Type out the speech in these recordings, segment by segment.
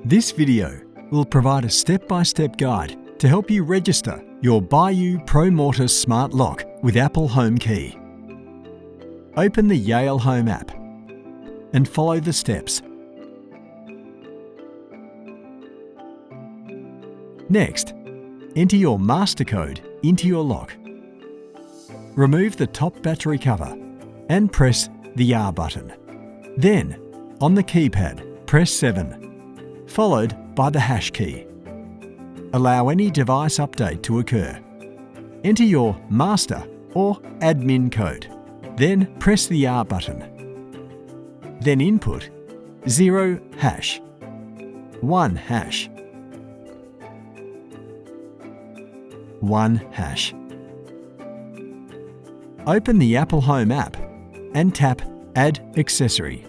This video will provide a step-by-step guide to help you register your ByYou Pro Mortis Smart Lock with Apple Home Key. Open the Yale Home app and follow the steps. Next, enter your master code into your lock. Remove the top battery cover and press the R button. Then, on the keypad, press 7, followed by the hash key. Allow any device update to occur. Enter your master or admin code. Then press the R button. Then input 0 hash, 1 hash, 1 hash. Open the Apple Home app and tap Add Accessory.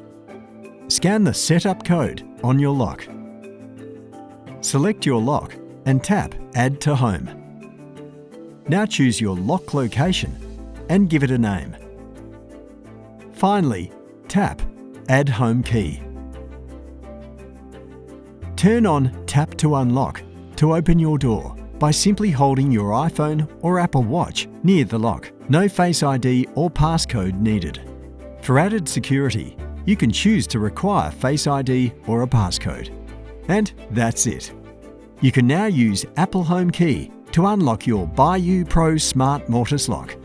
Scan the setup code on your lock. Select your lock and tap Add to Home. Now choose your lock location and give it a name. Finally, tap Add Home Key. Turn on Tap to Unlock to open your door by simply holding your iPhone or Apple Watch near the lock. No Face ID or passcode needed. For added security, you can choose to require Face ID or a passcode. And that's it. You can now use Apple Home Key to unlock your ByYou Pro Smart Mortis Lock.